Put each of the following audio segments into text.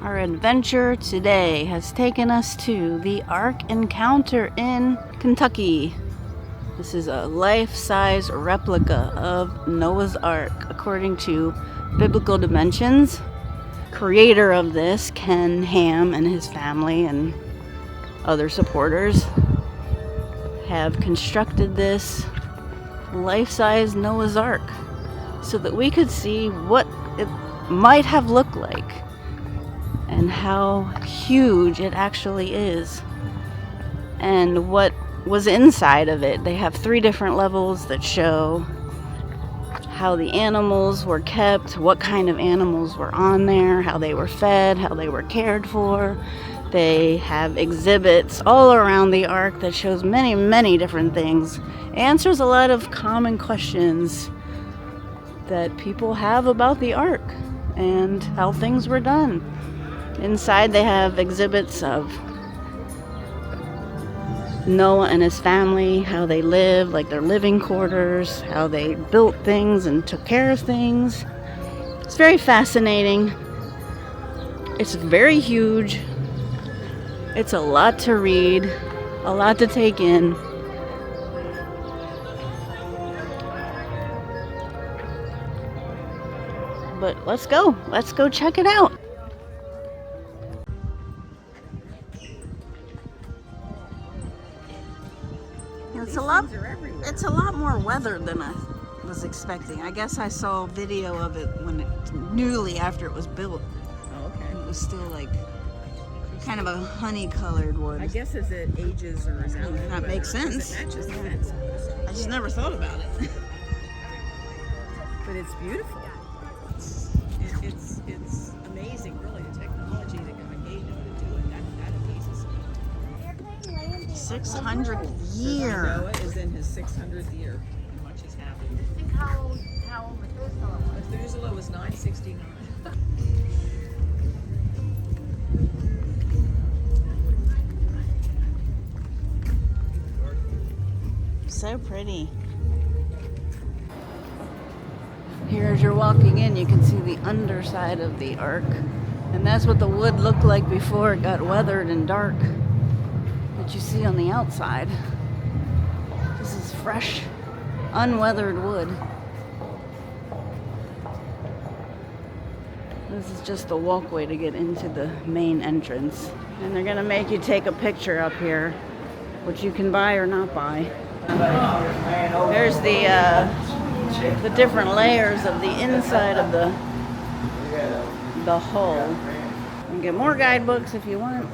Our adventure today has taken us to the ARK Encounter in Kentucky. This is a life-size replica of Noah's Ark according to biblical dimensions. Creator of this, Ken Ham, and his family and other supporters have constructed this life-size Noah's Ark so that we could see what it might have looked like and how huge it actually is and what was inside of it. They have 3 different levels that show how the animals were kept, what kind of animals were on there, how they were fed, how they were cared for. They have exhibits all around the Ark that shows many different things. Answers a lot of common questions that people have about the Ark and how things were done. Inside they have exhibits of Noah and his family, how they lived, like their living quarters, how they built things and took care of things. It's very fascinating. It's very huge. It's a lot to read, a lot to take in. But let's go check it out. It's a lot more weathered than I was expecting. I guess I saw video of it when newly after it was built. Oh, okay. And it was still like kind of a honey-colored wood. I guess as it ages or as it that makes sense. It matches the fence. I just never thought about it. But it's beautiful. It's amazing, really, the technology that God gave them to do it. That amazes me. 600th year. Noah is in his 600th year. Much has happened. Think how old Methuselah was. Methuselah was 969. So pretty. Here as you're walking in, you can see the underside of the Ark. And that's what the wood looked like before it got weathered and dark that you see on the outside. This is fresh, unweathered wood. This is just the walkway to get into the main entrance. And they're gonna make you take a picture up here, which you can buy or not buy. There's the different layers of the inside of the hull. You can get more guidebooks if you want.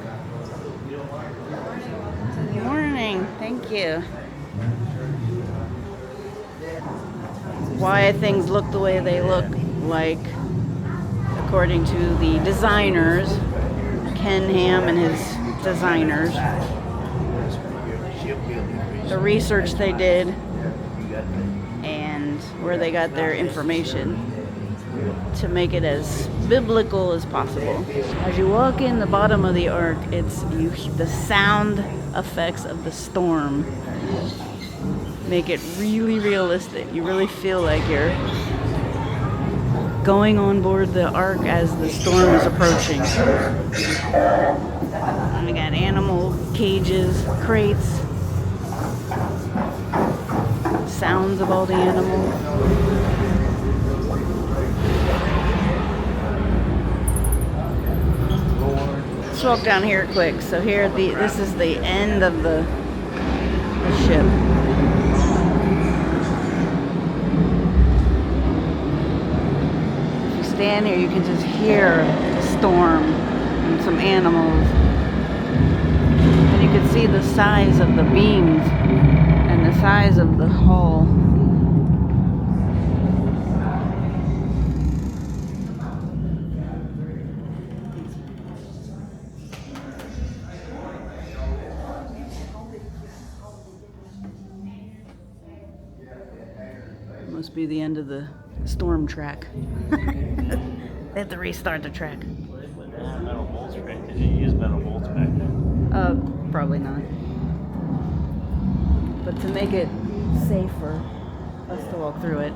Good morning. Thank you. Why things look the way they look, like according to the designers, Ken Ham and his designers. The research they did and where they got their information to make it as biblical as possible. As you walk in the bottom of the Ark, the sound effects of the storm make it really realistic. You really feel like you're going on board the Ark as the storm is approaching. And we got animal cages, crates, sounds of all the animals. Let's walk down here quick. So here, this is the end of the ship. If you stand here, you can just hear the storm and some animals. And you can see the size of the beams and the size of the hull. Must be the end of the storm track. They have to restart the track. Metal bolts, right? Did you use metal bolts back then? Probably not. But to make it safe for us to walk through it.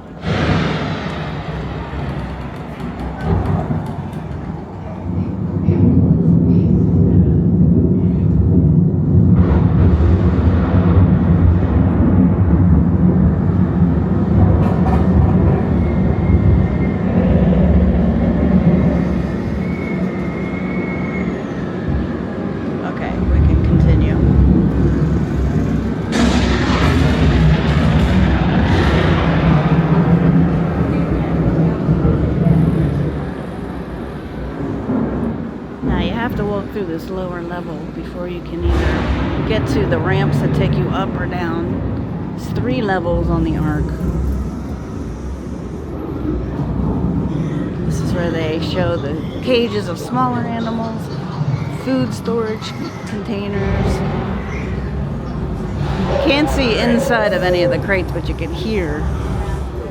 you have to walk through this lower level before you can either get to the ramps that take you up or down. There's 3 levels on the Ark. This is where they show the cages of smaller animals, food storage containers. You can't see inside of any of the crates, but you can hear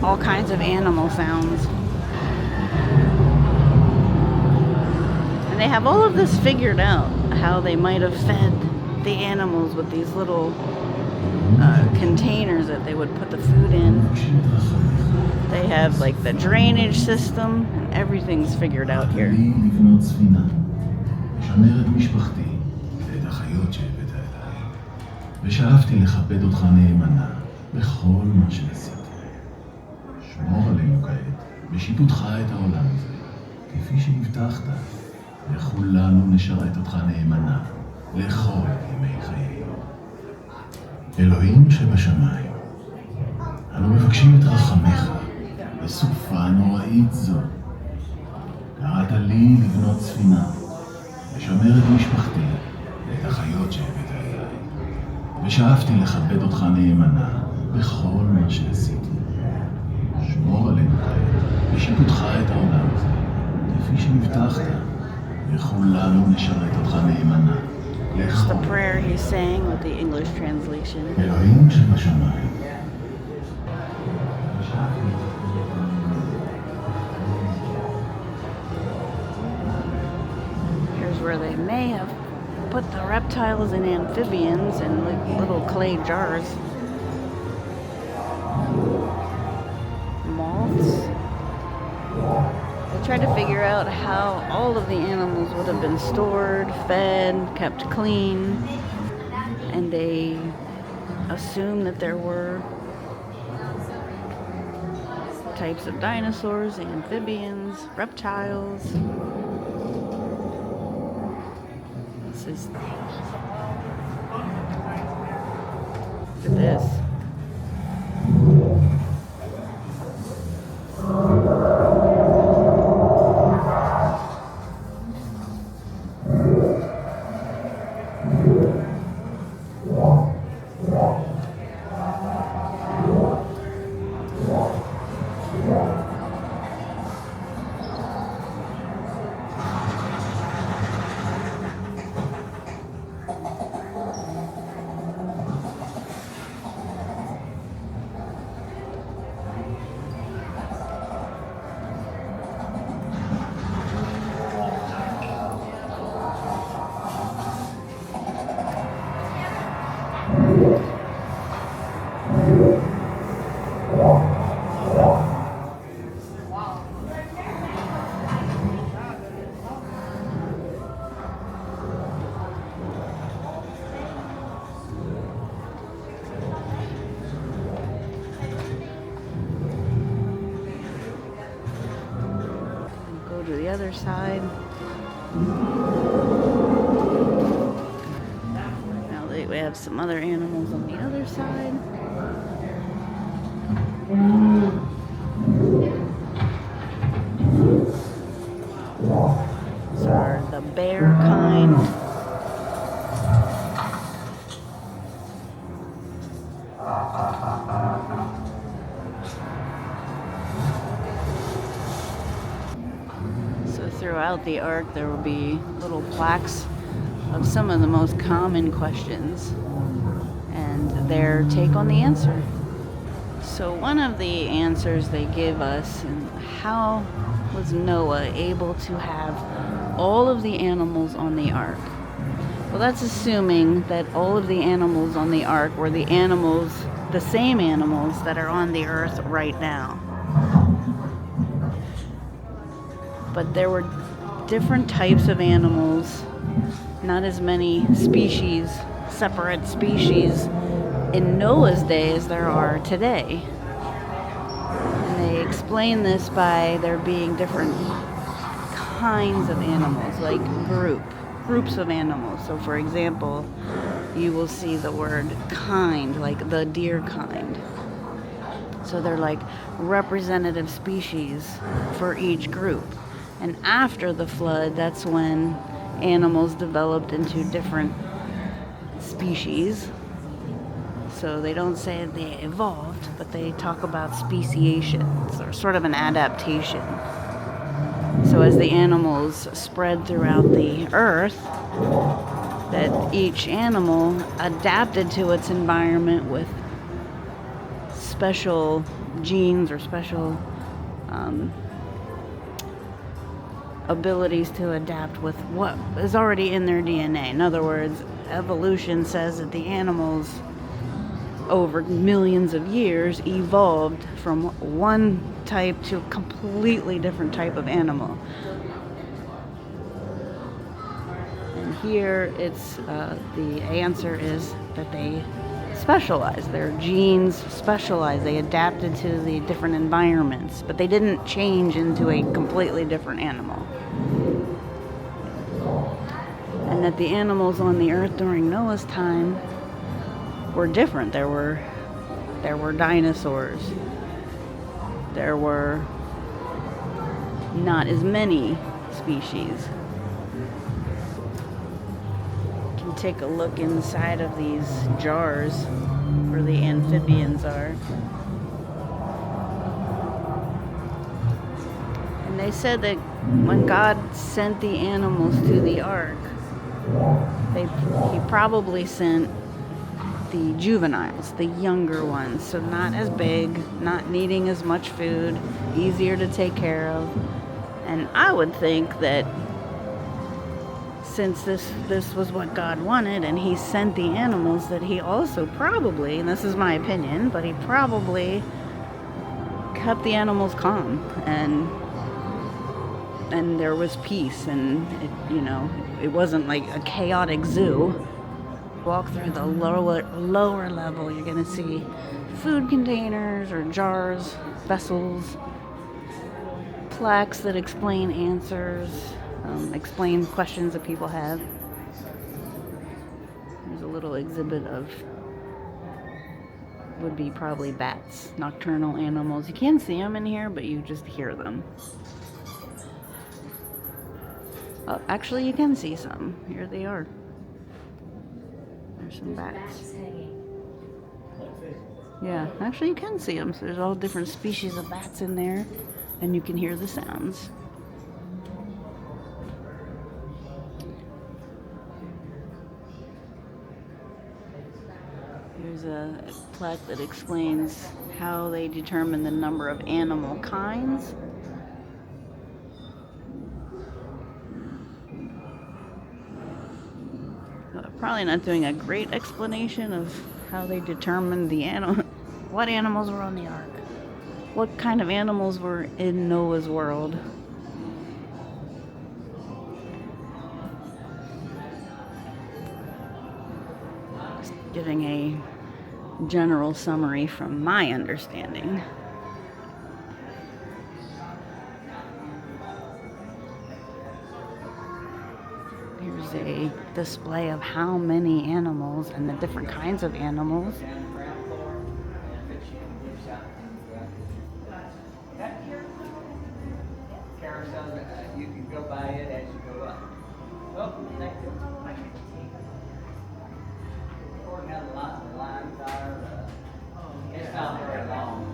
all kinds of animal sounds. And they have all of this figured out, how they might have fed the animals with these little containers that they would put the food in. They have like the drainage system, and everything's figured out here. ושאפתי לכבד אותך נאמנה בכל מה שעשיתי. שמור עלינו כעת, בשיפוטך את העולם הזה, כפי שהבטחת, וכולנו נשרת אותך נאמנה לכל ימי חיינו. אלוהים שבשמיים, אנו מבקשים את רחמך בסופה נוראית זו. קראת לי לבנות ספינה, לשמר את משפחתי ואת החיות שהבאת אליי. ושאפתי לכבד אותך נאמנה בכל מה שעשיתי. שמור עלינו כעת, בשיפוטך את העולם הזה, כפי שהבטחת, וכולנו נשרת אותך נאמנה. It's the prayer he's saying with the English translation. אלוהים שבשמיים. Here's where they may have put the reptiles and amphibians in like little clay jars. Moths. They tried to figure out how all of the animals would have been stored, fed, kept clean, and they assume that there were types of dinosaurs, amphibians, reptiles. This is... Look at this. To the other side. Now we have some other animals on the other side. These are the bear kind. Throughout the Ark, there will be little plaques of some of the most common questions and their take on the answer. So one of the answers they give us, and how was Noah able to have all of the animals on the Ark? Well, that's assuming that all of the animals on the Ark were the animals, the same animals that are on the earth right now. But there were different types of animals, not as many species, separate species, in Noah's day as there are today. And they explain this by there being different kinds of animals, like groups of animals. So for example, you will see the word kind, like the deer kind. So they're like representative species for each group. And after the flood, that's when animals developed into different species. So they don't say they evolved, but they talk about speciation, or sort of an adaptation. So as the animals spread throughout the earth, that each animal adapted to its environment with special genes or special abilities to adapt with what is already in their DNA. In other words, evolution says that the animals over millions of years evolved from one type to a completely different type of animal. And here it's the answer is that they specialized. Their genes specialized. They adapted to the different environments, but they didn't change into a completely different animal. And that the animals on the earth during Noah's time were different. There were dinosaurs. There were not as many species. You can take a look inside of these jars where the amphibians are. And they said that when God sent the animals to the ark, he probably sent the juveniles, the younger ones, so not as big, not needing as much food, easier to take care of. And I would think that since this was what God wanted and he sent the animals, that he also probably, and this is my opinion, but he probably kept the animals calm and there was peace, and it wasn't like a chaotic zoo. Walk through the lower level, you're gonna see food containers or jars, vessels, plaques that explain answers, explain questions that people have. There's a little exhibit of would be probably bats, nocturnal animals. You can't see them in here, but you just hear them. Oh, actually, you can see some. Here they are. There's some bats. Yeah, actually, you can see them. So there's all different species of bats in there, and you can hear the sounds. There's a plaque that explains how they determine the number of animal kinds. Probably not doing a great explanation of how they determined what animals were on the ark, what kind of animals were in Noah's world. Just giving a general summary from my understanding. Here's a display of how many animals and the different kinds of animals. You can go by it as you go up. Well, thank you. According to the lines are, it's not very long.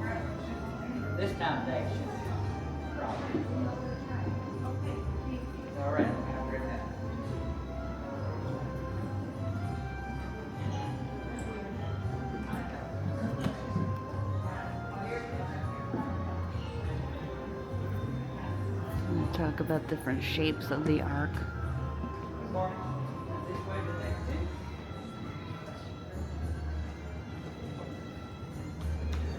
This time of day should be probably. All right. Talk about different shapes of the ark.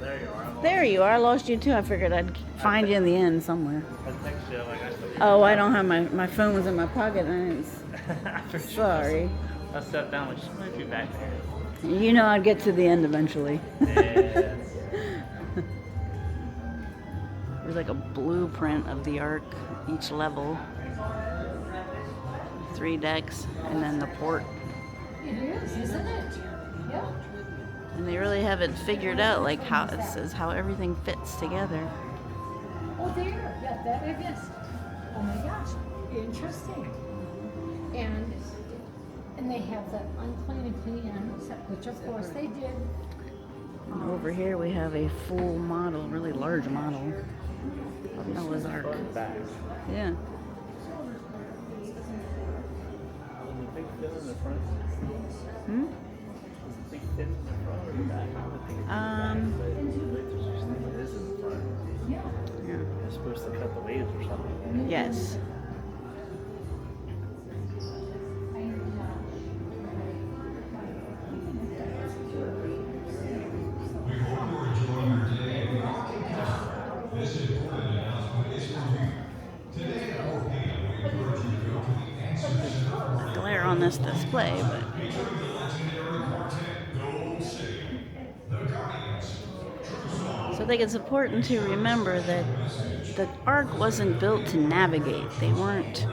There you are. There you are. I lost you too. I figured I'd find you in the end somewhere. I text you like I said. Oh, I don't have my phone was in my pocket. And sorry. I sat down like, she might be back there. You know I'd get to the end eventually. Yes. There's like a blueprint of the ark, each level. 3 decks, and then the port. It is, isn't it? Yeah. And they really haven't figured out like how it says how everything fits together. Oh, there. Yeah, that I missed. Oh my gosh. Interesting. And they have the unclean and clean animals, which of course they did. And over here we have a full model, really large model of Noah's Ark. Back. Yeah. Was the big fin in the front? Hmm? Was the big fin in the front or the back? I would think it's it is in the front. Yeah. They're supposed to cut the waves or something. Yes. Glare on this display, but so I think it's important to remember that the Ark wasn't built to navigate. They weren't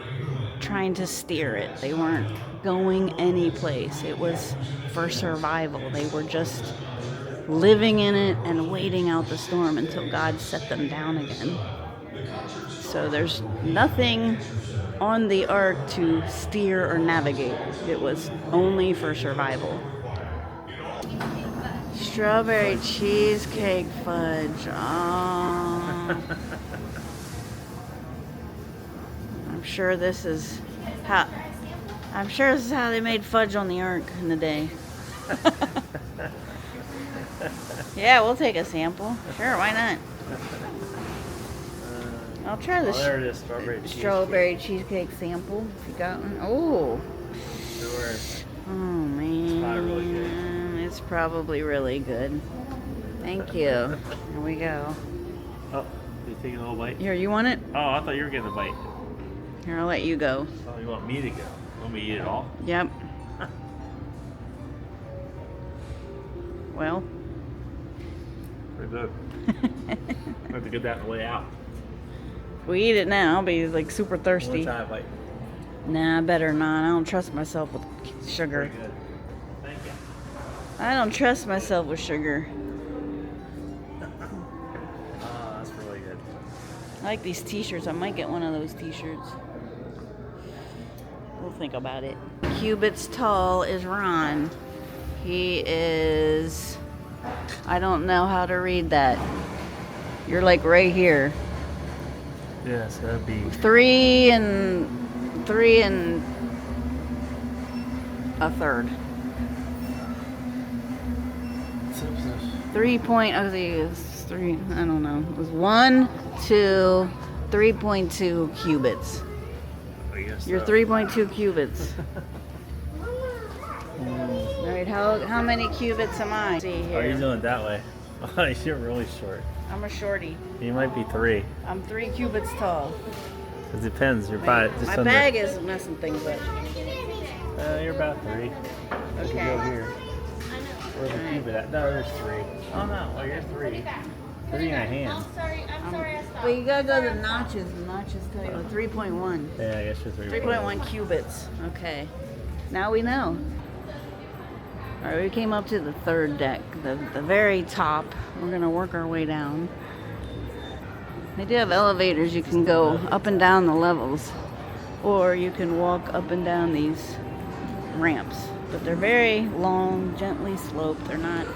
trying to steer it. They weren't going any place. It was for survival. They were just living in it and waiting out the storm until God set them down again. So there's nothing on the Ark to steer or navigate. It was only for survival. Strawberry cheesecake fudge. Oh. I'm sure this is how they made fudge on the Ark in the day. Yeah, we'll take a sample. Sure, why not? I'll try the there it is, strawberry cheesecake sample. If you got one. Oh. Sure. Oh man. Probably really good. It's probably really good. Thank you. Here we go. Oh, you taking a little bite? Here, you want it? Oh, I thought you were getting a bite. Here, I'll let you go. Oh, you want me to go? You want me to eat it all? Yep. Well. Pretty good. I have to get that on the way out. If we eat it now, I'll be like super One thirsty. time bite. Nah, better not. I don't trust myself with sugar. Pretty good. Thank you. I don't trust myself with sugar. Oh, that's really good. I like these t-shirts. I might get one of those t-shirts. We'll think about it. Cubits tall is Ron. He is... I don't know how to read that. You're like right here. Yeah, so that'd be... 3 and a third. 3 point, I think it's 3, I don't know. It was 1 to 3.2 cubits. I guess You're so. 3.2 cubits. Alright, how many cubits am I? See Oh, you're here. doing it that way. Oh, you're really short. I'm a shorty. You might be 3. I'm 3 cubits tall. It depends. You're about just My under. bag is messing things up. You're about 3. You Okay. go here. Where's the cubit at? No, there's 3. Oh no, well you're 3. 3 in a hand. Well, you gotta go to the notches. The notches tell you 3.1. Yeah, I guess you're 3. 3.1 cubits. Okay. Now we know. Alright, we came up to the third deck, the very top. We're gonna work our way down. They do have elevators. You can go up and down the levels, or you can walk up and down these ramps. But they're very long, gently sloped. They're not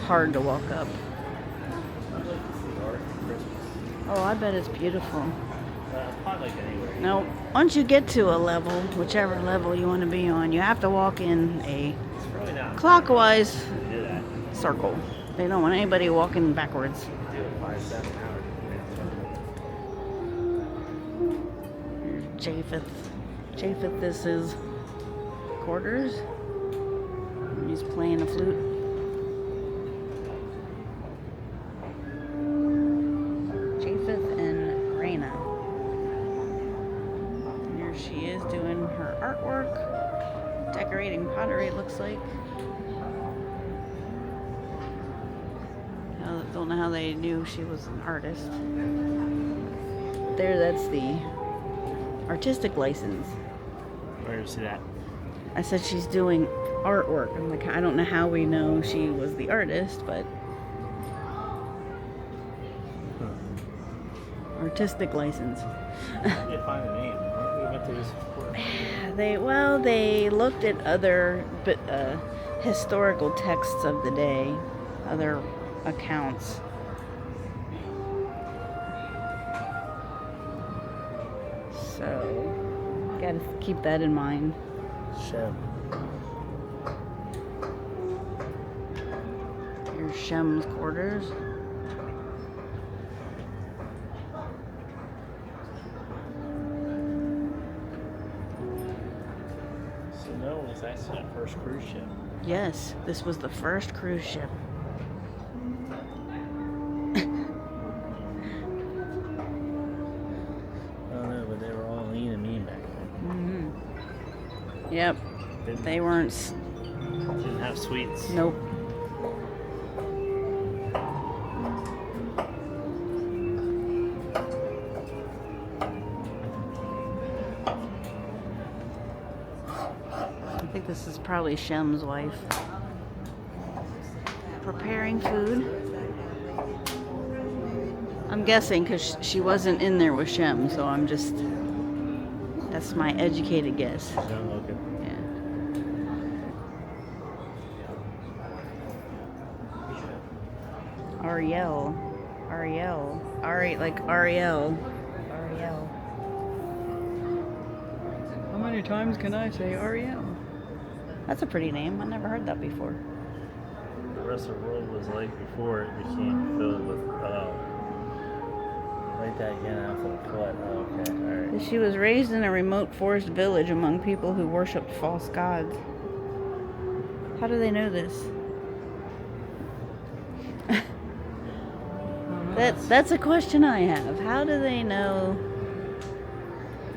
hard to walk up. Oh, I bet it's beautiful. Probably like anywhere. Now, once you get to a level, whichever level you want to be on, you have to walk in a It's really not. clockwise To do that. circle. They don't want anybody walking backwards. Do it 5-7 hours. Here's Japheth, this is quarters. He's playing a flute. Japheth and Raina. Here she is doing her artwork, decorating pottery, it looks like. I don't know how they knew she was an artist. There, that's the artistic license. Where do you see that? I said she's doing artwork. I'm like, I don't know how we know she was the artist, but artistic license. I didn't find the name. We went to this before. They looked at other historical texts of the day, other accounts. So, gotta keep that in mind. Shem. Here's Shem's quarters. So Noah was actually our first cruise ship. Yes, this was the first cruise ship. I don't know, but they were all lean and mean back then. Mm-hmm. Yep. They weren't. Didn't have sweets. Nope. I think this is probably Shem's wife. Preparing food. I'm guessing because she wasn't in there with Shem, so I'm just. That's my educated guess. Young looking. Yeah. Ariel. Like Ariel. Ariel. How many times can I say Ariel? That's a pretty name. I never heard that before. The rest of the world was like before it became filled with. Write that again after what? Oh, okay. Alright. She was raised in a remote forest village among people who worshipped false gods. How do they know this? That's a question I have. How do they know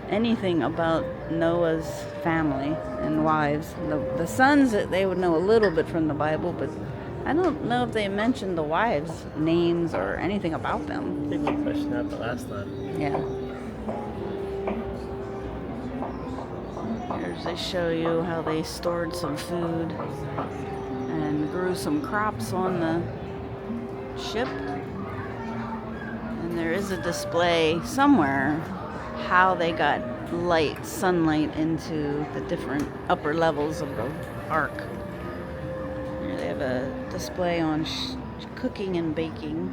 anything about Noah's family and wives? The sons, they would know a little bit from the Bible, but I don't know if they mentioned the wives' names or anything about them. I think we questioned that the last time. Yeah. Here's they show you how they stored some food and grew some crops on the ship. And there is a display somewhere how they got sunlight into the different upper levels of the ark. Here they have a display on cooking and baking.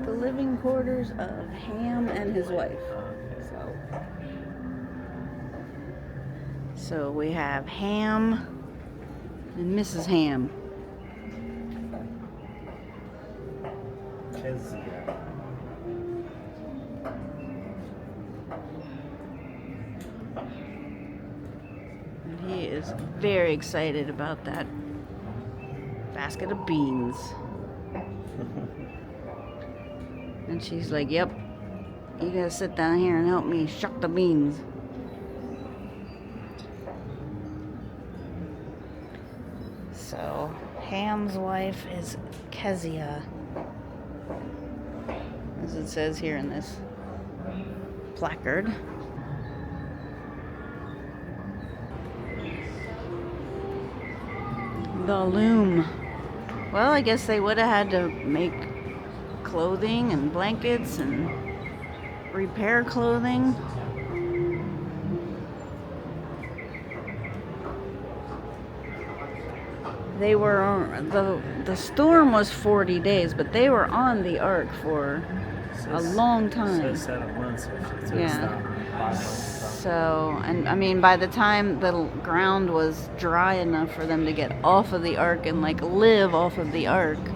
The living quarters of Ham and his wife. So we have Ham and Mrs. Ham. And he is very excited about that basket of beans. And she's like, yep, you gotta sit down here and help me shuck the beans. So, Ham's wife is Kezia, as it says here in this placard. The loom. Well, I guess they would have had to make clothing and blankets and repair clothing. They were the storm was 40 days, but they were on the ark for a long time. So 7 months. Yeah. So, and I mean, by the time the ground was dry enough for them to get off of the ark and like live off of the ark, it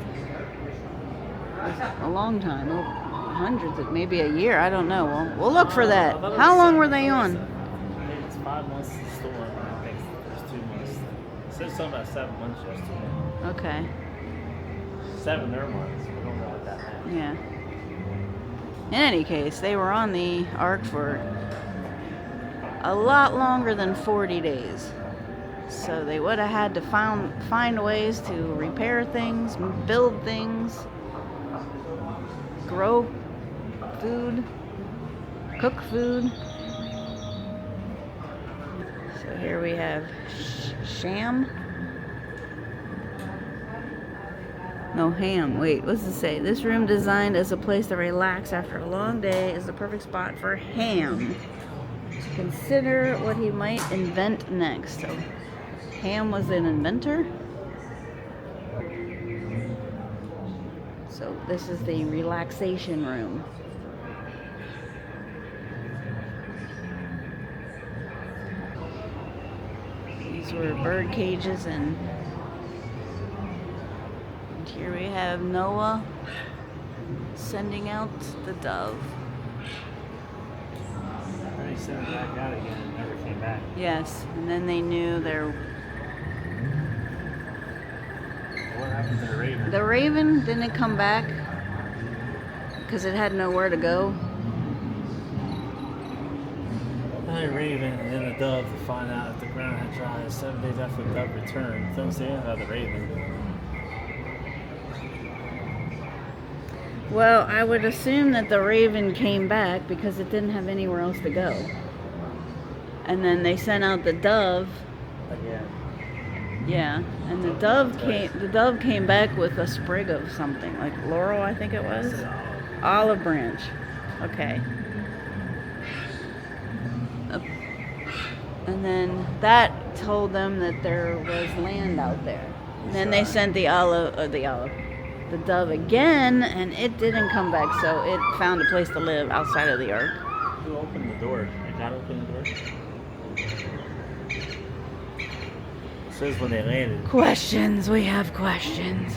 was a long time, hundreds of, maybe a year. I don't know. We'll look for that. How long were they on? Maybe it's 5 months of the storm. I think there's 2 months. It says something about 7 months yesterday. Okay. 7 their months. We don't know what that meant. Yeah. In any case, they were on the ark for a lot longer than 40 days. So they would have had to find ways to repair things, build things, grow food, cook food. So here we have Ham. Wait, what's it say? This room designed as a place to relax after a long day is the perfect spot for Ham. Consider what he might invent next. So Ham was an inventor. So this is the relaxation room. These were bird cages, and here we have Noah sending out the dove. They sent it back out again and never came back. Yes, and then they knew their... What happened to the raven? The raven didn't come back because it had nowhere to go. The raven and then the dove to find out if the ground had dried 7 days after the dove returned. Don't say anything about the raven. Well, I would assume that the raven came back because it didn't have anywhere else to go. And then they sent out the dove. Again. Yeah, and the dove came back with a sprig of something, like laurel, I think it was. Olive branch. Okay. And then that told them that there was land out there. And then they sent the dove again, and it didn't come back, so it found a place to live outside of the ark. Who opened the door? Did God open the door? It says when they landed. Questions, we have questions.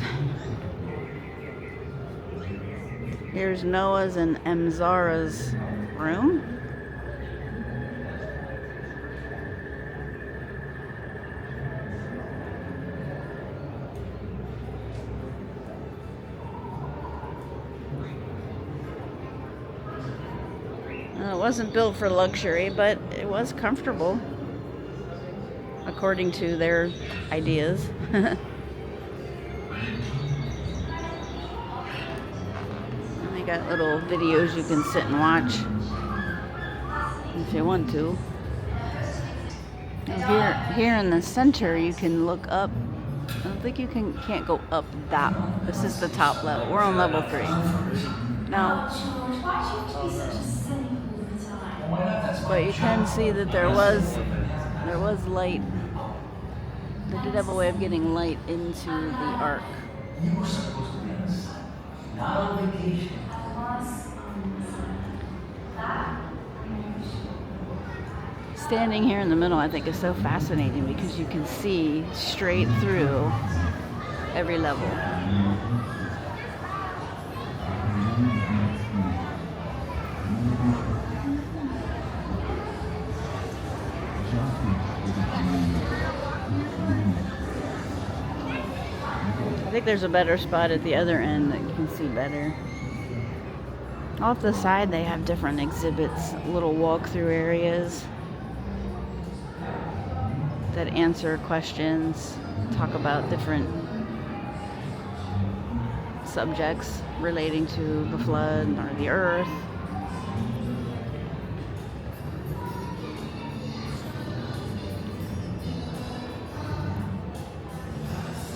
Here's Noah's and Emzara's room. It wasn't built for luxury, but it was comfortable, according to their ideas. And they got little videos you can sit and watch if you want to. And here in the center, you can look up. I don't think you can't go up that. This is the top level. We're on level 3. No. But you can see that there was light. They did have a way of getting light into the ark. Standing here in the middle, I think, is so fascinating because you can see straight through every level. I think there's a better spot at the other end that you can see better. Off the side, they have different exhibits, little walk-through areas that answer questions, talk about different subjects relating to the flood or the earth.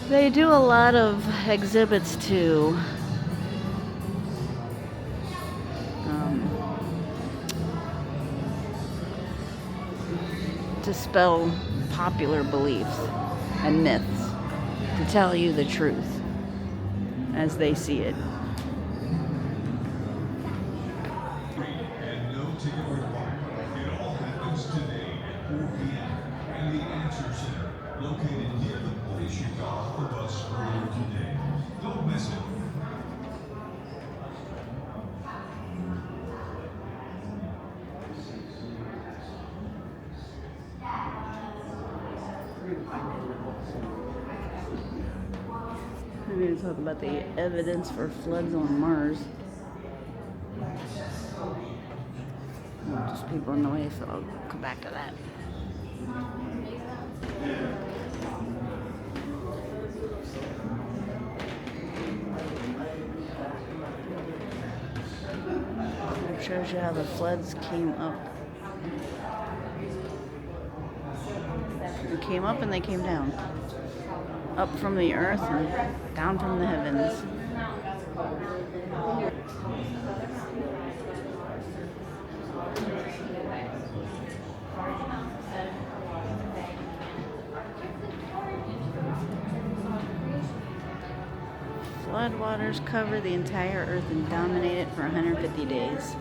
They do a lot of exhibits too. Dispel popular beliefs and myths, to tell you the truth as they see it. And no ticket required. It all happens today at 4 p.m. And the Answer Center, located near the place you got off the bus earlier today. Don't miss it. I'm going to talk about the evidence for floods on Mars. Just people in the way, so I'll come back to that. It shows you how the floods came up. They came up and they came down. Up from the earth and down from the heavens. Floodwaters cover the entire earth and dominate it for 150 days.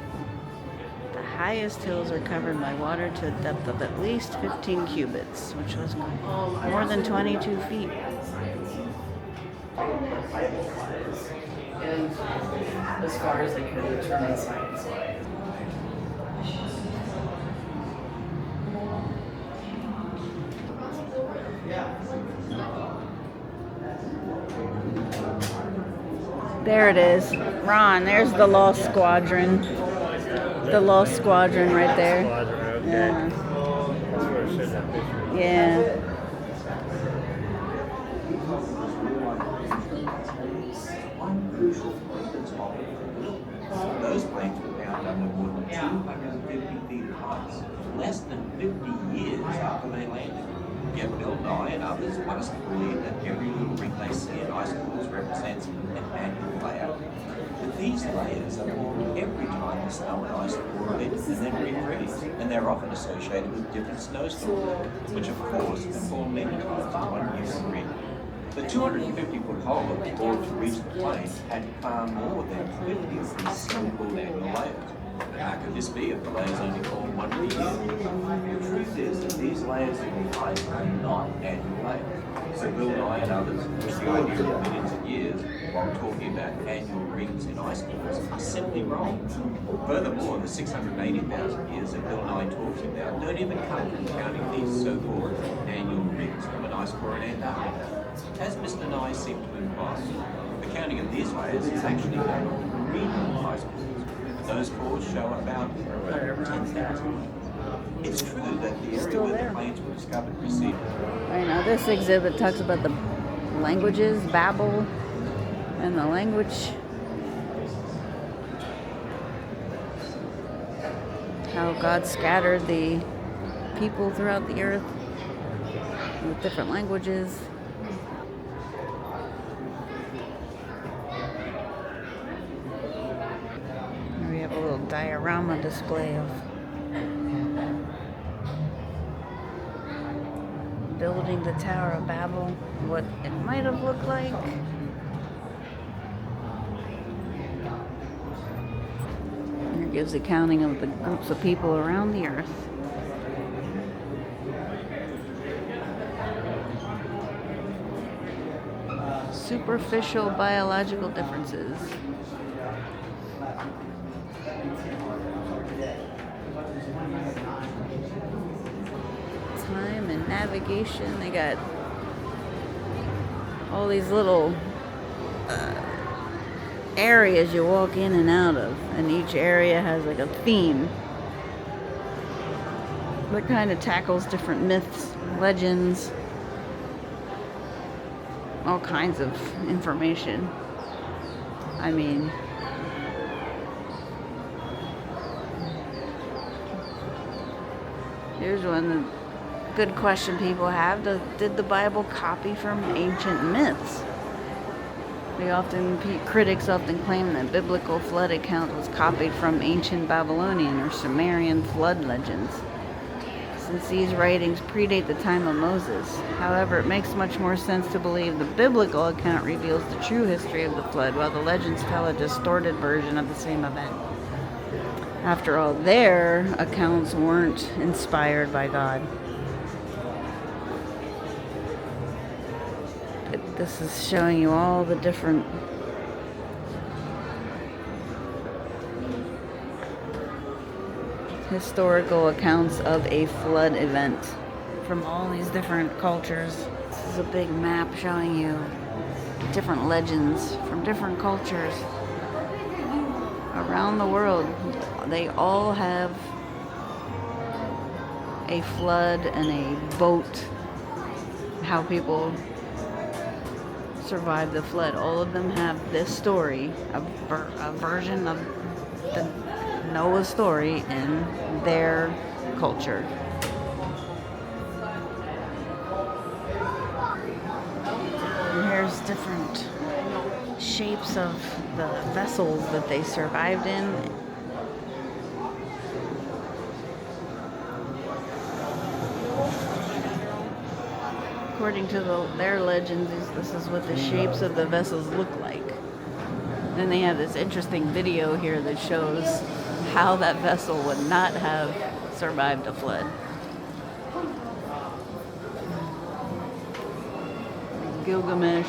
The highest hills are covered by water to a depth of at least 15 cubits, which was more than 22 feet. Bible-wise, and as far as they can determine science-wise. There it is. Ron, there's the Lost Squadron. The Lost Squadron right there. Okay. Yeah. That's where it should have picture. Yeah. Those planes were found under more than 250 feet of ice, less than 50 years after they landed. Yet Bill Nye and others must believe that every little ring they see in ice cores represents an annual layer. But these layers are formed every time the snow and ice core events and then retreat, and they're often associated with different snowstorms, which of course can form many times in one given ring. The 250-foot hole of the core to reach the plains had far more than 50 of these so-called annual layers. How could this be if the layers only form one per year? The truth is that these layers of the ice are not annual layers. So Bill Nye and others, with the idea of millions of years, while talking about annual rings in ice cores, are simply wrong. Furthermore, the 680,000 years that Bill Nye talks about don't even come from counting these so-called annual rings from an ice core in Antarctica. As Mr. Nye seemed to imply, the counting of these layers is actually done on the regional ice cores. Those cores show about 10,000. It's true that the area where the planes were discovered preceded. Right now, this exhibit talks about the languages, Babel, and the language. How God scattered the people throughout the earth with different languages. Here we have a little diorama display of building the Tower of Babel, what it might have looked like. Here gives the counting of the groups of people around the earth. Superficial biological differences. Time and navigation. They got all these little areas you walk in and out of, and each area has like a theme that kind of tackles different myths, legends, all kinds of information. I mean, here's one good question people have. Did the Bible copy from ancient myths? Critics often claim that biblical flood account was copied from ancient Babylonian or Sumerian flood legends, since these writings predate the time of Moses. However, it makes much more sense to believe the biblical account reveals the true history of the flood, while the legends tell a distorted version of the same event. After all, their accounts weren't inspired by God. This is showing you all the different historical accounts of a flood event from all these different cultures. This is a big map showing you different legends from different cultures around the world. They all have a flood and a boat, how people survived the flood. All of them have this story, a version of the Noah's story in their culture. And here's different shapes of the vessels that they survived in. According to their legends, this is what the shapes of the vessels look like. Then they have this interesting video here that shows how that vessel would not have survived a flood. Gilgamesh.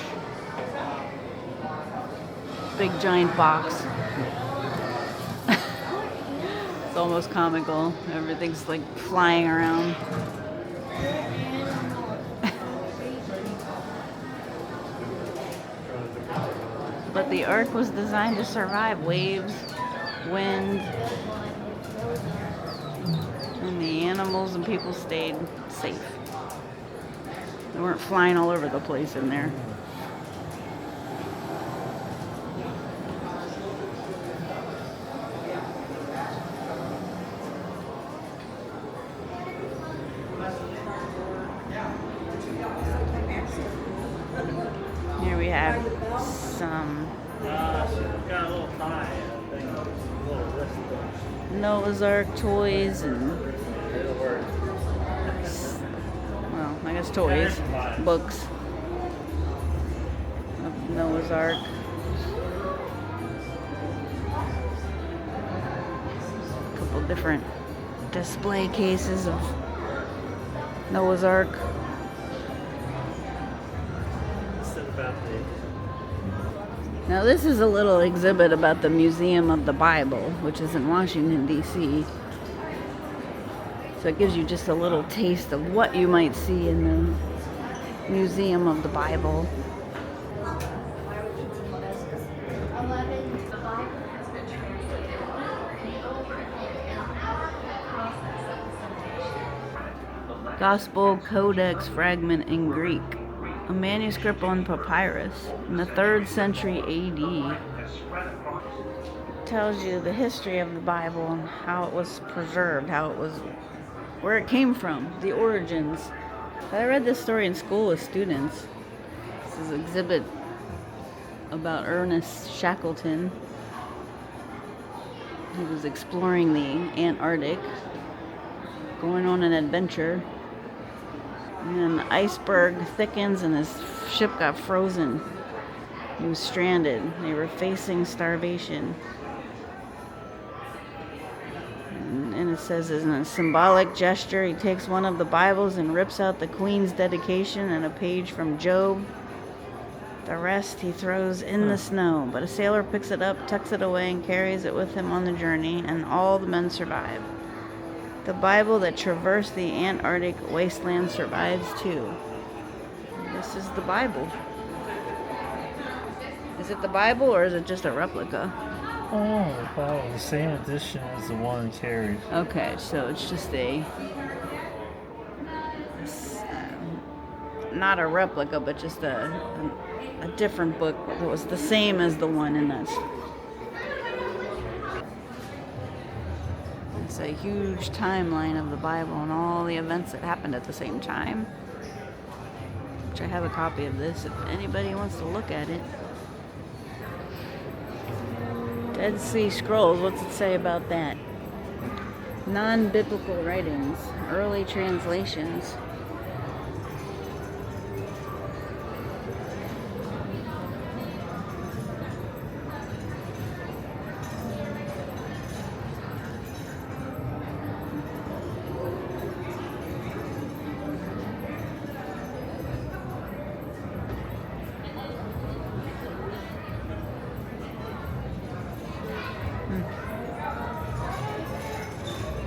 Big giant box. It's almost comical. Everything's like flying around. But the Ark was designed to survive waves, wind, and the animals and people stayed safe. They weren't flying all over the place in there. Here we have some Noah's Ark toys and, well, I guess toys, books of Noah's Ark. A couple different display cases of Noah's Ark. Now this is a little exhibit about the Museum of the Bible, which is in Washington, D.C. So it gives you just a little taste of what you might see in the Museum of the Bible. Gospel Codex fragment in Greek. A manuscript on papyrus in the 3rd century AD. Tells you the history of the Bible and how it was preserved, where it came from, the origins. I read this story in school with students. This is an exhibit about Ernest Shackleton. He was exploring the Antarctic, going on an adventure. And the iceberg thickens and his ship got frozen. He was stranded. They were facing starvation. And it says, in a symbolic gesture, he takes one of the Bibles and rips out the Queen's dedication and a page from Job. The rest he throws in the snow. But a sailor picks it up, tucks it away, and carries it with him on the journey, and all the men survive. The Bible that traversed the Antarctic wasteland survives too. This is the Bible. Is it the Bible or is it just a replica? Oh, wow, the same edition as the one carried. Okay, so it's just not a replica, but just a different book that was the same as the one in that. It's a huge timeline of the Bible and all the events that happened at the same time. Which I have a copy of this if anybody wants to look at it. Dead Sea Scrolls, what's it say about that? Non-biblical writings, early translations.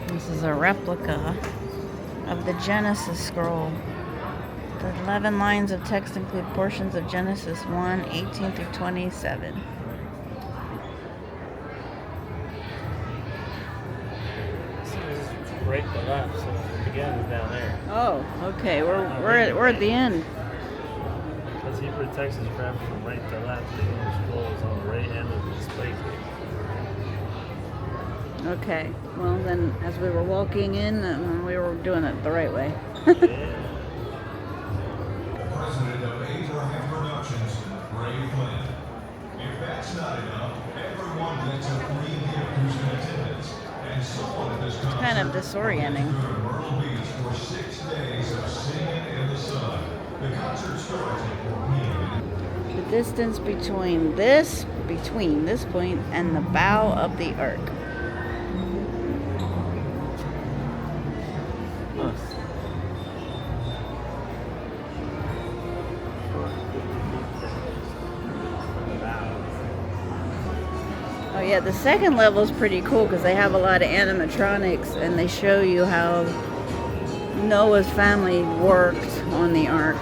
This is a replica of the Genesis scroll. The 11 lines of text include portions of Genesis 1, 18 through 27. So this is right to left, so the beginning's down there. Oh, okay. We're at the end. Because Hebrew text is grabbed from right to left. The English scroll is on the right end of the display case. Okay. Well, then, as we were walking in, we were doing it the right way. President of Abraham Productions, Ray Flynn. If that's not enough, everyone gets a free gift who's in attendance. And someone at this concert Kind of disorienting. will go to Myrtle Beach for 6 days of singing in the sun. The concert starts at 4 p.m. The distance between this between this point and the bow of the Ark. Oh yeah, the second level is pretty cool because they have a lot of animatronics and they show you how Noah's family worked on the Ark.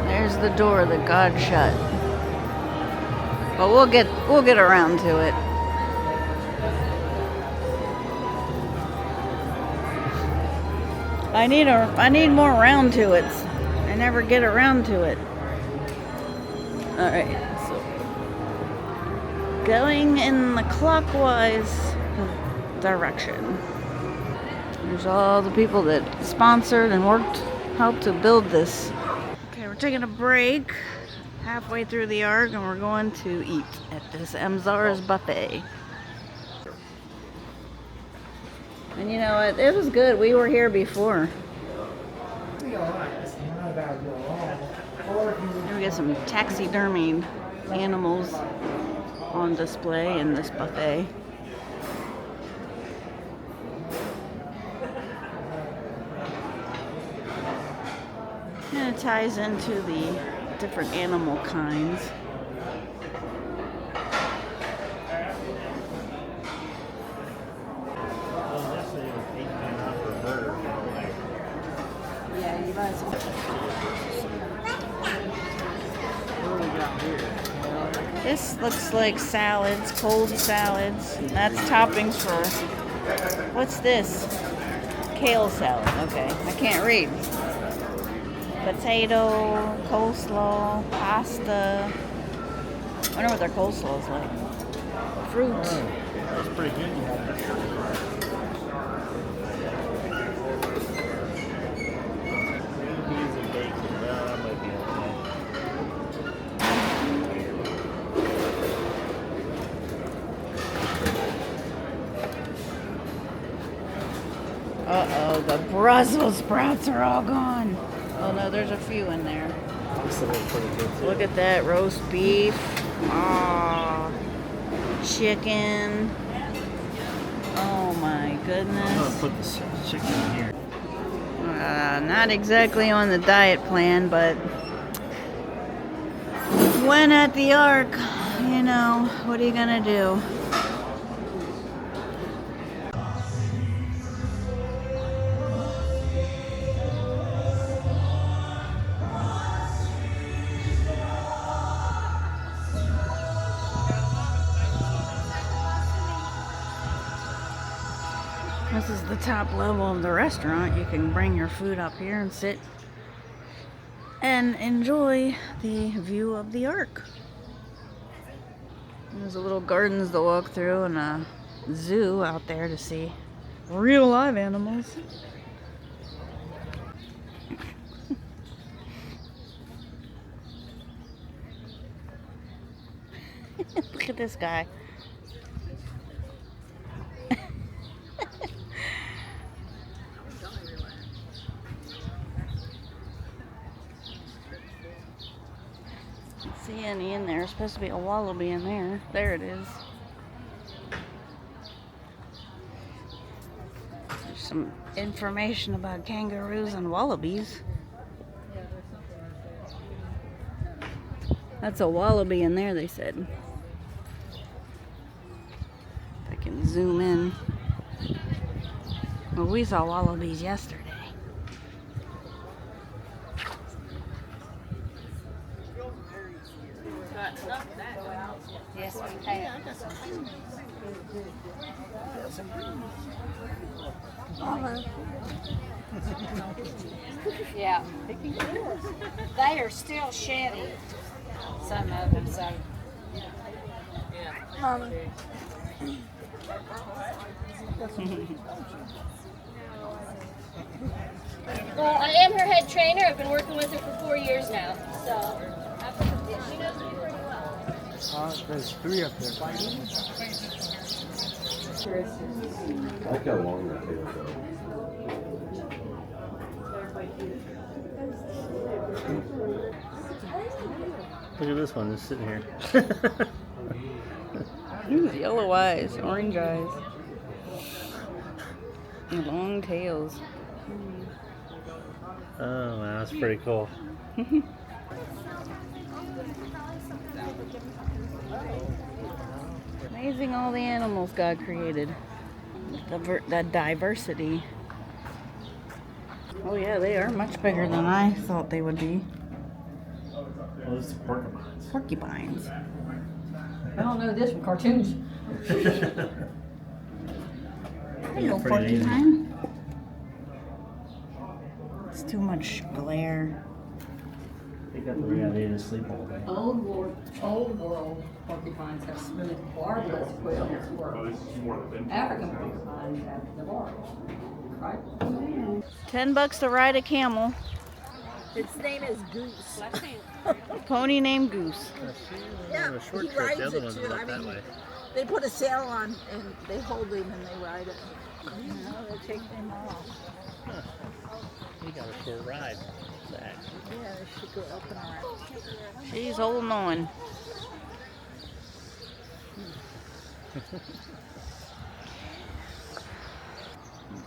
There's the door that God shut. But we'll get around to it. I need more round to it. I never get around to it. All right. So going in the clockwise direction. There's all the people that sponsored and helped to build this. Okay, we're taking a break halfway through the Ark and we're going to eat at this Amzara's buffet. And you know what? It was good. We were here before. And we got some taxidermied animals on display in this buffet. And it ties into the different animal kinds. Yeah, you might as well. This looks like salads, cold salads. That's toppings for, what's this? Kale salad, okay. I can't read. Potato, coleslaw, pasta. I wonder what their coleslaw is like. Fruit. That's pretty good. Beans and bacon. Well, that might be okay. Uh-oh, the Brussels sprouts are all gone. Oh no, there's a few in there. This looks pretty good too. Look at that roast beef. Ah, chicken. Oh my I'm goodness. gonna put this chicken in here. Not exactly on the diet plan, but when at the Ark, you know, what are you gonna do? This is the top level of the restaurant. You can bring your food up here and sit and enjoy the view of the Ark. There's a little gardens to walk through and a zoo out there to see real live animals. Look at this guy. See any in there? There's supposed to be a wallaby in there. There it is. There's some information about kangaroos and wallabies. That's a wallaby in there, they said. If I can zoom in. Well, we saw wallabies yesterday. Yes, we have. Yeah. They are still shedding, some of them, so. Well, I am her head trainer. I've been working with her for 4 years now, so she knows me pretty well. There's 3 up there. I like how long that tail goes. Look at this one just sitting here. Yellow eyes, orange eyes, and long tails. Oh, wow, that's pretty cool. Amazing all the animals God created. The diversity. Oh yeah, they are much bigger than I thought they would be. Well, this is porcupines. Porcupines. I don't know this from cartoons. Hello, porcupine. It's too much glare. They got the reality to sleep all day. Old world porcupines have really barbless quills, where African porcupines have the barbs. Right? $10 to ride a camel. Its name is Goose. A pony named Goose. Yeah, A short he trip. rides The other it ones too. are I not that mean, way. they put a sail on and they hold him and they ride it. You know, they take them off. You got a short ride. Zach. Yeah, they should go up and around. She's holding on.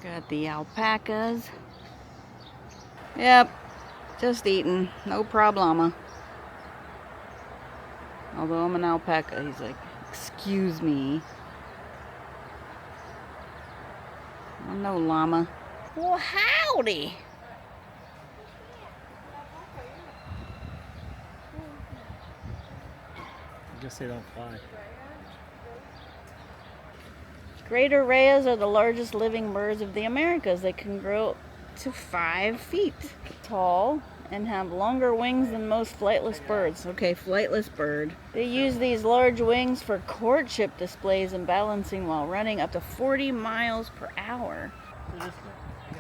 Got the alpacas. Yep, just eating, no problema. Although I'm an alpaca, he's like, excuse me. I'm no llama. Well, howdy. I guess they don't fly. Greater rayas are the largest living birds of the Americas. They can grow to 5 feet tall and have longer wings than most flightless birds. Okay, flightless bird. They use these large wings for courtship displays and balancing while running up to 40 miles per hour. I guess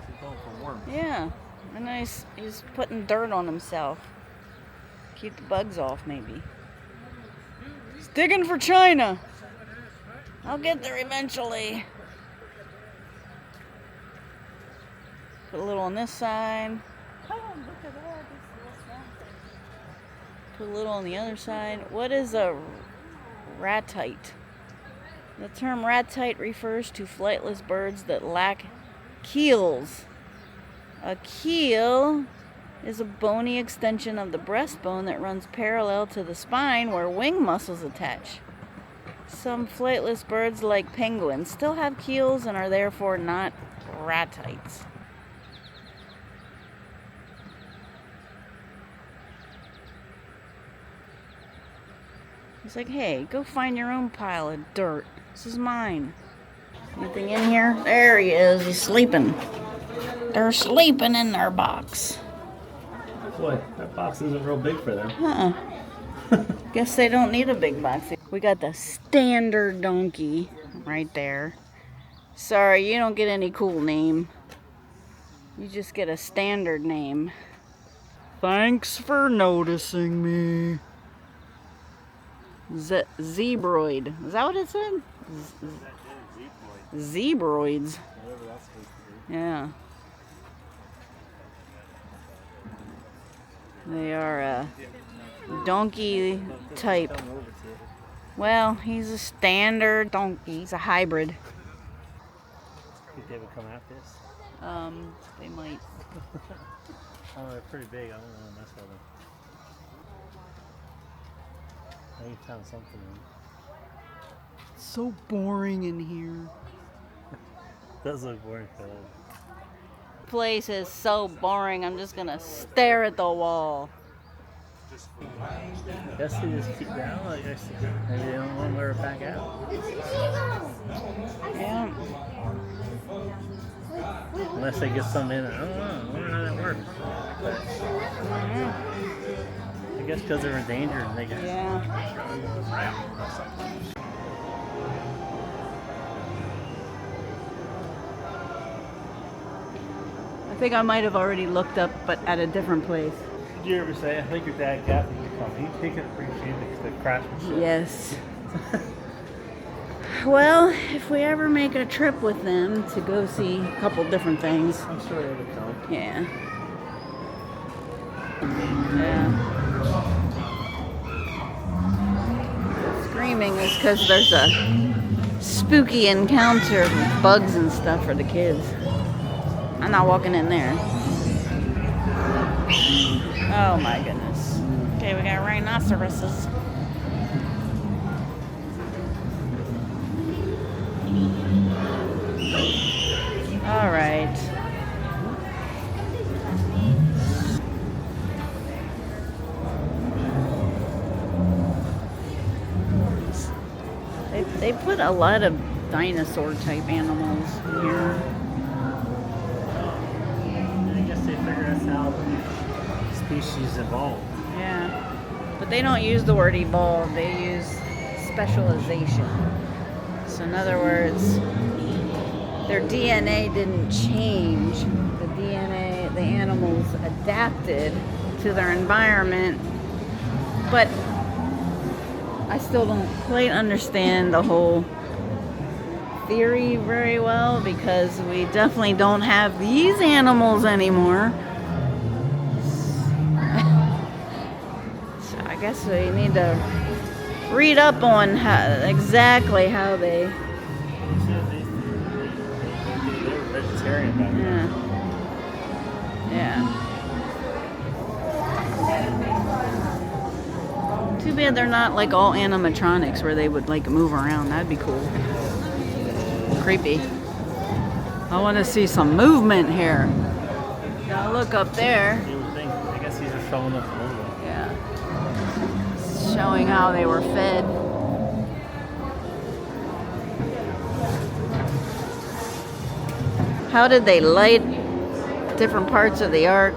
it's going for warmth. Yeah, and he's putting dirt on himself. Keep the bugs off, maybe. He's digging for China. I'll get there eventually. Put a little on this side. Oh, look at that. This little Put a little on the other side. What is a ratite? The term ratite refers to flightless birds that lack keels. A keel is a bony extension of the breastbone that runs parallel to the spine where wing muscles attach. Some flightless birds, like penguins, still have keels and are therefore not ratites. He's like, hey, go find your own pile of dirt. This is mine. Anything in here? There he is. He's sleeping. They're sleeping in their box. Boy, that box isn't real big for them. Guess they don't need a big box. We got the standard donkey right there. Sorry, you don't get any cool name. You just get a standard name. Thanks for noticing me. Zebroid. Is that what it said? Zebroids. Yeah. They are a donkey type. Well, he's a standard donkey. He's a hybrid. Think they would come at this? They might. Oh, they're pretty big. I don't want to mess with them. I think you found something. It's so boring in here. It does look boring for them. Place is so boring. I'm just gonna stare at the wall. I guess they just keep down. I guess maybe they don't want to wear it back out. Yeah. Unless they get some in. I don't know. I wonder how that works. But I guess because they're endangered, they get. Yeah. I think I might have already looked up, but at a different place. Did you ever say, I think your dad got me to come? He can appreciate the craftsmanship. Yes. Well, if we ever make a trip with them to go see a couple different things. I'm sure they would come. Yeah. Yeah. Screaming is because there's a spooky encounter with bugs and stuff for the kids. I'm not walking in there. Oh my goodness. Okay, we got rhinoceroses. All right. They put a lot of dinosaur type animals here. I guess they figured that's how the species evolved. Yeah. But they don't use the word evolve, they use specialization. So in other words, their DNA didn't change. The DNA, the animals adapted to their environment, but I still don't quite understand the whole theory very well because we definitely don't have these animals anymore. So I guess we need to read up on exactly how they. They were vegetarian back then. Yeah. Too bad they're not like all animatronics where they would like move around. That'd be cool. Creepy. I want to see some movement here. Now look up there. You would think, I guess these are showing up a little bit. Yeah. Showing how they were fed. How did they light different parts of the ark?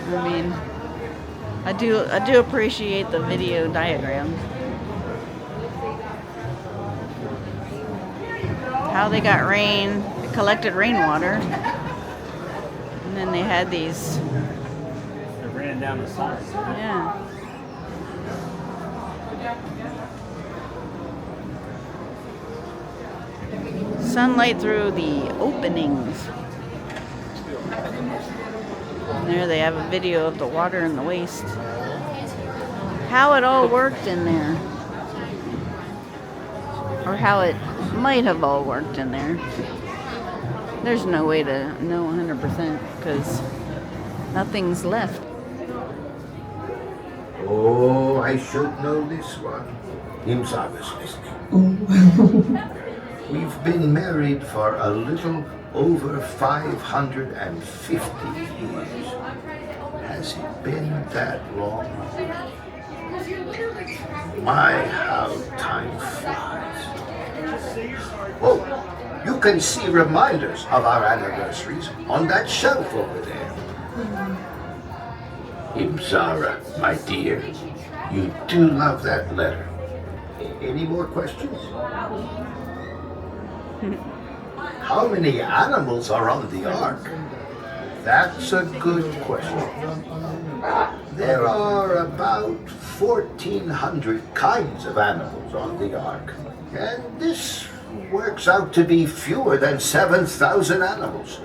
I mean, I do appreciate the video diagrams. How they got rain, they collected rainwater, and then they had these. They ran down the sides. Yeah. Sunlight through the openings. And there they have a video of the water in the waste. How it all worked in there. Or how it might have all worked in there. There's no way to know 100% because nothing's left. Oh, I should know this one. Im Sabes. We've been married for a little over 550 years. Has it been that long? My, how time flies. Oh, you can see reminders of our anniversaries on that shelf over there. Ibzara, my dear, you do love that letter. Any more questions? How many animals are on the ark? That's a good question. There are about 1,400 kinds of animals on the ark, and this works out to be fewer than 7,000 animals.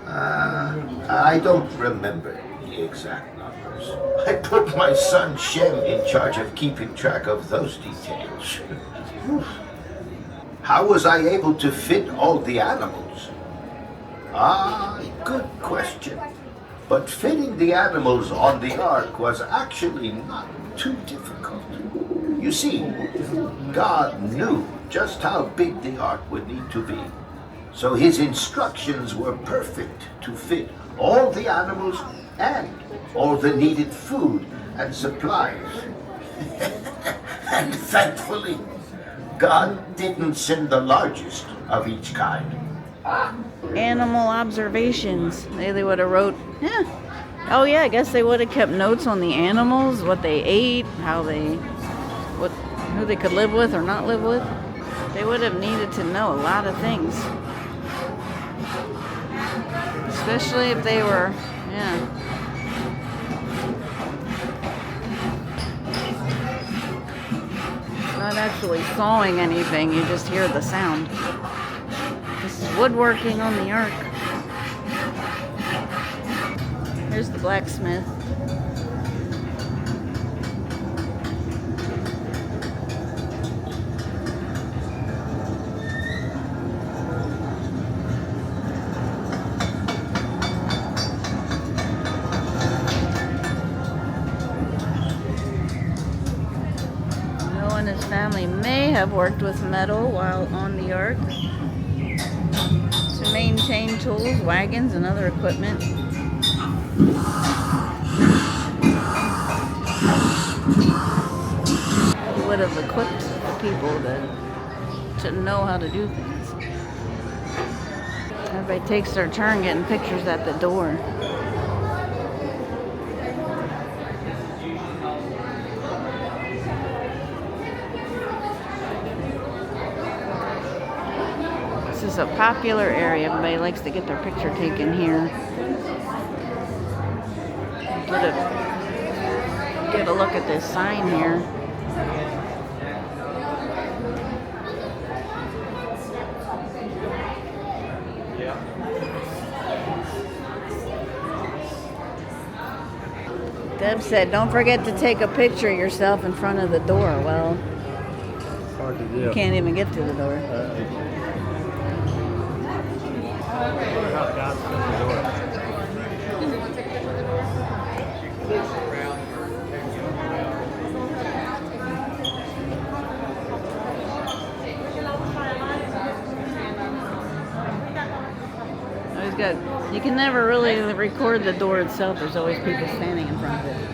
I don't remember the exact numbers. I put my son Shem in charge of keeping track of those details. How was I able to fit all the animals? Ah, good question. But fitting the animals on the ark was actually not too difficult. You see, God knew just how big the ark would need to be. So his instructions were perfect to fit all the animals and all the needed food and supplies. And thankfully, God didn't send the largest of each kind. Animal observations. They would have wrote, yeah. Oh yeah, I guess they would have kept notes on the animals, what they ate, who they could live with or not live with. They would have needed to know a lot of things. Especially if they were, yeah. Not actually sawing anything, you just hear the sound. This is woodworking on the ark. Here's the blacksmith. and his family may have worked with metal while on the Ark to maintain tools, wagons, and other equipment. He would have equipped the people to know how to do things. Everybody takes their turn getting pictures at the door. This is a popular area. Everybody likes to get their picture taken here. Get a look at this sign here. Deb said, don't forget to take a picture of yourself in front of the door. Well, It's hard to do. you can't even get to the door. I wonder how God's got the door. Always good. You can never really record the door itself. There's always people standing in front of it.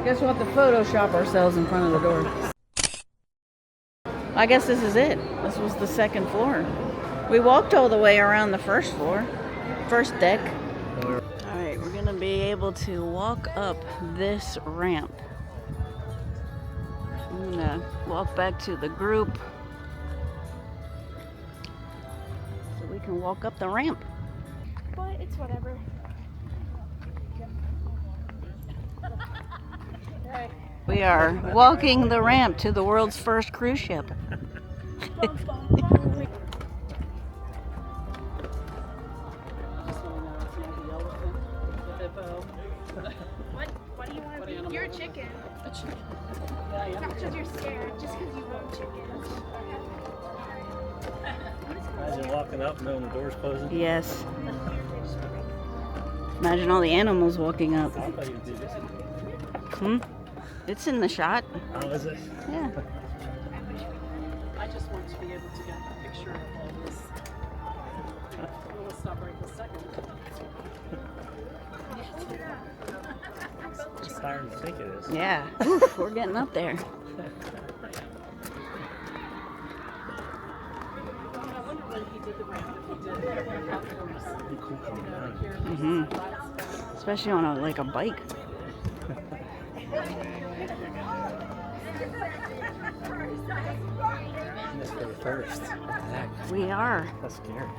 Guess we'll have to Photoshop ourselves in front of the door. I guess this is it. This was the second floor. We walked all the way around the first floor, first deck. Alright, we're gonna be able to walk up this ramp. I'm gonna walk back to the group so we can walk up the ramp. But it's whatever. We are walking the ramp to the world's first cruise ship. What do you want to be? You're a chicken. A chicken. It's not because you're scared, just because you love chickens. Imagine walking up knowing the door's closing. Yes. Imagine all the animals walking up. I thought you'd do this. It's in the shot. Oh, is it? Yeah. I just want to be able to get a picture of all this. We'll stop right this second. It's higher than I think it is. Yeah. Oof, we're getting up there. I wonder when he did the ramp, if he did platforms. It'd be cool coming down. Especially on a bike. This for the first. What the heck? We are. That's scary.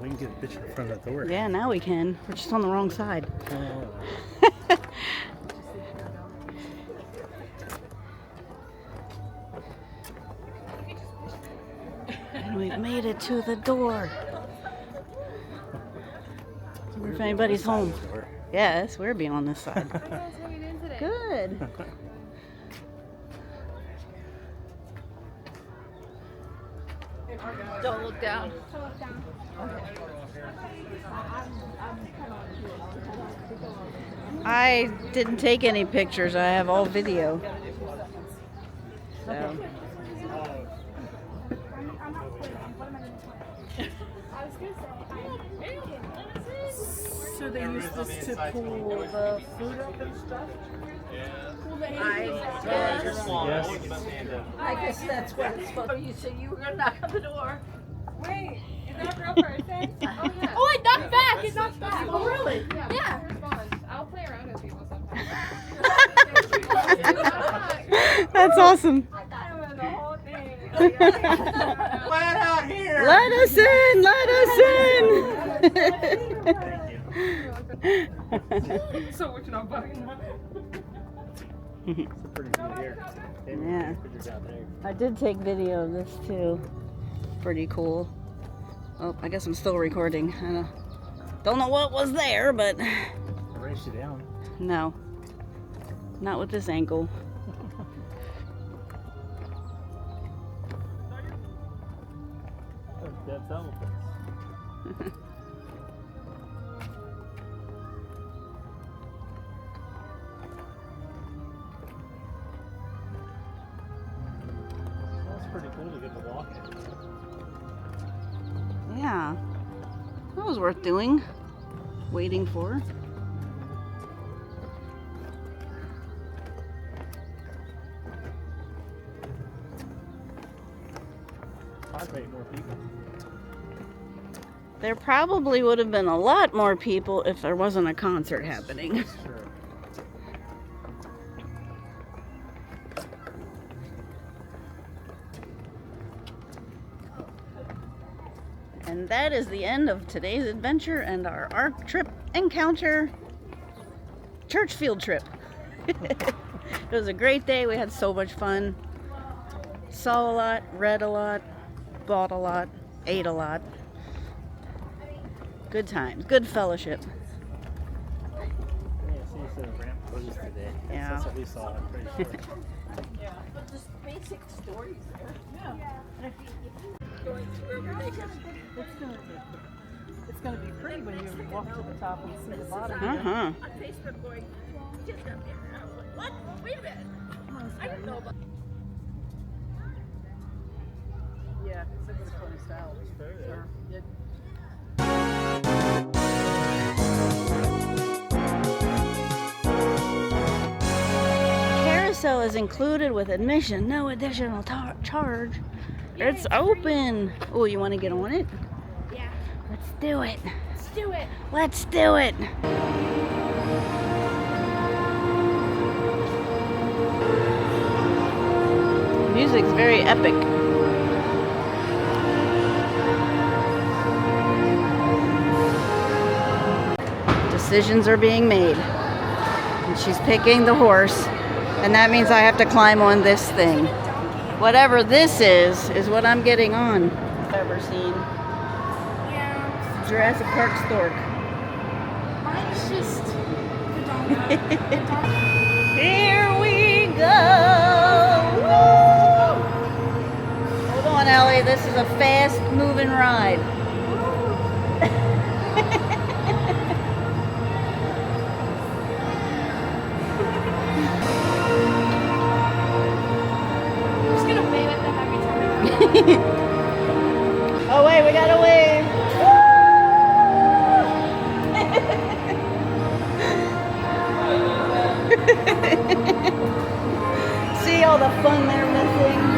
We can get a picture in front of the door. Yeah, now we can. We're just on the wrong side. And we've made it to the door. See if anybody's home. Yes, we're being on this side. Good. Don't look down. I didn't take any pictures. I have all video. So. So they use this to pull the food up and stuff? I guess that's what it's supposed to be. You said you were gonna knock on the door. Wait, is that a real person? Oh, yeah. Oh, it knocked back! It knocked back! Oh, really? Yeah. I'll play around with people sometimes. That's awesome. I thought it was the whole thing. Flat out here. Let us in! Let us in! So which not button? It's a pretty good here. Yeah. pictures out there. I did take video of this too. Pretty cool. Oh, I guess I'm still recording. I don't know what was there, but Race you down. no. Not with this ankle. That's elephants. That's pretty cool to get to walk it. Yeah. That was worth doing. Waiting for. Probably more people. There probably would have been a lot more people if there wasn't a concert happening. Sure. And that is the end of today's adventure and our ARK trip encounter church field trip. It was a great day. We had so much fun. Saw a lot, read a lot, bought a lot, ate a lot. Good times, good fellowship. Yeah, see, you said ramp closed today. Yeah. That's what we saw, I'm pretty sure. Yeah, but just basic stories there. Yeah. It's gonna be pretty when you walk to the top and see the bottom. Uh-huh. On Facebook going, kids got me. I was like, what? Wait a minute. I didn't know about. Yeah, it's a good funny style. Sure. Yeah. Carousel is included with admission, no additional charge. It's open. Oh, you want to get on it? Yeah. Let's do it. Let's do it. Let's do it. The music's very epic. Decisions are being made. And she's picking the horse. And that means I have to climb on this thing. Whatever this is what I'm getting on. Ever seen? Yeah. Jurassic Park stork. Mine's just Here we go! Woo! Hold on, Ellie. This is a fast-moving ride. just gonna wave at them every time I come. Oh wait, we gotta wave. See all the fun they're missing.